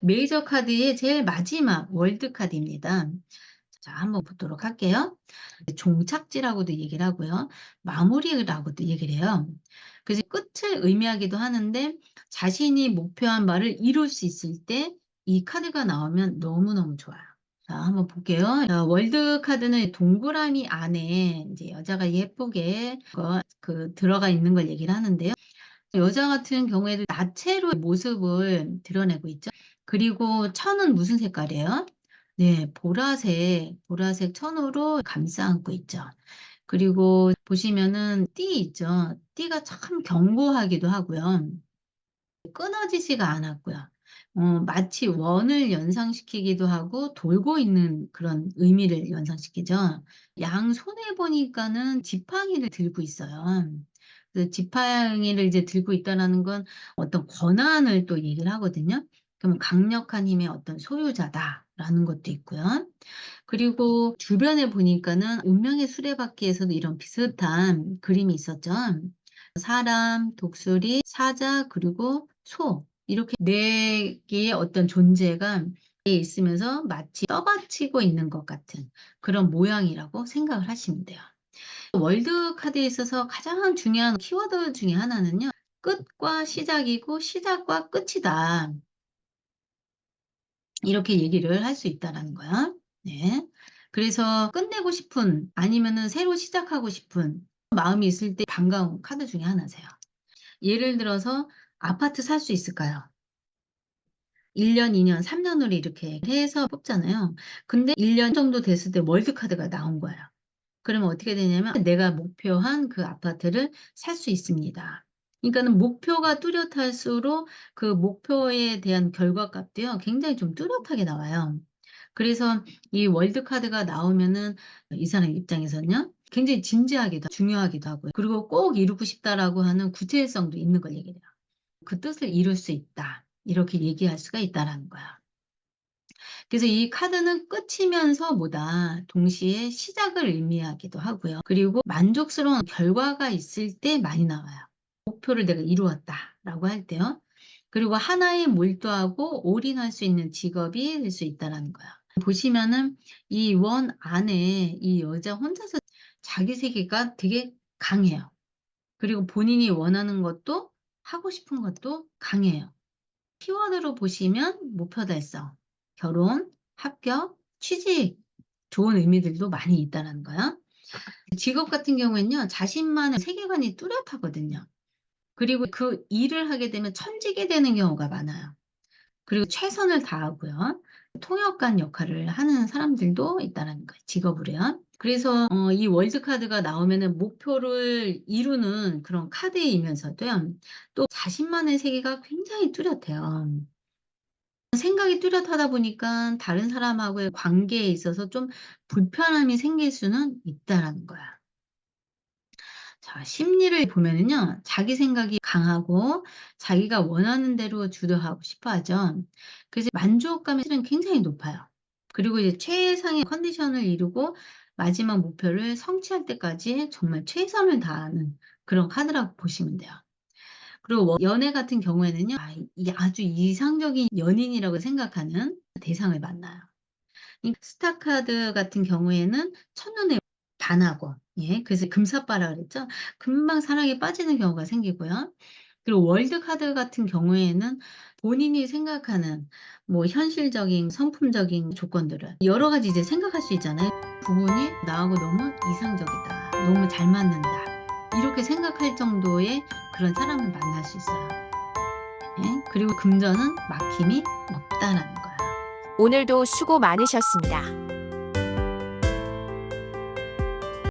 메이저 카드의 제일 마지막 월드 카드입니다. 자, 한번 보도록 할게요. 종착지라고도 얘기를 하고요. 마무리라고도 얘기를 해요. 그래서 끝을 의미하기도 하는데 자신이 목표한 바를 이룰 수 있을 때 이 카드가 나오면 너무너무 좋아요. 자, 한번 볼게요. 자, 월드 카드는 동그라미 안에 이제 여자가 예쁘게 들어가 있는 걸 얘기를 하는데요. 여자 같은 경우에도 나체로 모습을 드러내고 있죠. 그리고 천은 무슨 색깔이에요? 네, 보라색 천으로 감싸 안고 있죠. 그리고 보시면은 띠 있죠. 띠가 참 견고하기도 하고요. 끊어지지가 않았고요. 마치 원을 연상시키기도 하고 돌고 있는 그런 의미를 연상시키죠. 양손에 보니까는 지팡이를 들고 있어요. 그 지팡이를 이제 들고 있다라는 건 어떤 권한을 또 얘기를 하거든요. 그러면 강력한 힘의 어떤 소유자다라는 것도 있고요. 그리고 주변에 보니까는 운명의 수레바퀴에서도 이런 비슷한 그림이 있었죠. 사람, 독수리, 사자, 그리고 소 이렇게 네 개의 어떤 존재가 있으면서 마치 떠받치고 있는 것 같은 그런 모양이라고 생각을 하시면 돼요. 월드 카드에 있어서 가장 중요한 키워드 중에 하나는요. 끝과 시작이고 시작과 끝이다. 이렇게 얘기를 할 수 있다라는 거야. 네. 그래서 끝내고 싶은 아니면은 새로 시작하고 싶은 마음이 있을 때 반가운 카드 중에 하나세요. 예를 들어서 아파트 살 수 있을까요? 1 년, 2 년, 3 년으로 이렇게 해서 뽑잖아요. 근데 1년 정도 됐을 때 월드 카드가 나온 거예요. 그러면 어떻게 되냐면 내가 목표한 그 아파트를 살 수 있습니다. 그러니까는 목표가 뚜렷할수록 그 목표에 대한 결과값도요 굉장히 좀 뚜렷하게 나와요. 그래서 이 월드 카드가 나오면은 이 사람 입장에서는요 굉장히 진지하기도 중요하기도 하고요. 그리고 '꼭 이루고 싶다.'라고 하는 구체성도 있는 걸 얘기를 해요. '그 뜻을 이룰 수 있다.' 이렇게 얘기할 수가 있다라는 거야. 그래서 이 카드는 끝이면서 뭐다 동시에 시작을 의미하기도 하고요. 그리고 만족스러운 결과가 있을 때 많이 나와요. '목표를 내가 이루었다.'라고 할 때요. 그리고 하나에 몰두하고 올인할 수 있는 직업이 될 수 있다라는 거야. 보시면은 이 원 안에 이 여자 혼자서 자기 세계가 되게 강해요. 그리고 본인이 원하는 것도 하고 싶은 것도 강해요. 키워드로 보시면 목표 달성, 결혼, 합격, 취직 좋은 의미들도 많이 있다라는 거야. 직업 같은 경우에는요. 자신만의 세계관이 뚜렷하거든요. 그리고 그 일을 하게 되면 천직이 되는 경우가 많아요. 그리고 최선을 다하고요. 통역관 역할을 하는 사람들도 있다라는 거예요, 직업으로요. 그래서 이 월드 카드가 나오면은 목표를 이루는 그런 카드이면서도요. 또 자신만의 세계가 굉장히 뚜렷해요. 생각이 뚜렷하다 보니까 다른 사람하고의 관계에 있어서 좀 불편함이 생길 수는 있다라는 거야. 자, 심리를 보면은요. 자기 생각이 강하고 자기가 원하는 대로 주도하고 싶어 하죠. 그래서 만족감이 실은 굉장히 높아요. 그리고 이제 최상의 컨디션을 이루고 마지막 목표를 성취할 때까지 정말 최선을 다하는 그런 카드라고 보시면 돼요. 그리고 연애 같은 경우에는요. 이 아주 이상적인 연인이라고 생각하는 대상을 만나요. 이 스타 카드 같은 경우에는 첫눈에 반하고 예 그래서 금사빠라 그랬죠. 금방 사랑에 빠지는 경우가 생기고요. 그리고 월드 카드 같은 경우에는 본인이 생각하는 뭐 현실적인 성품적인 조건들을 여러 가지 이제 생각할 수 있잖아요. '부분이 나하고 너무 이상적이다. 너무 잘 맞는다.' 이렇게 생각할 정도의 그런 사람을 만날 수 있어요. 예. 그리고 금전은 막힘이 없다라는 거예요. 오늘도 수고 많으셨습니다.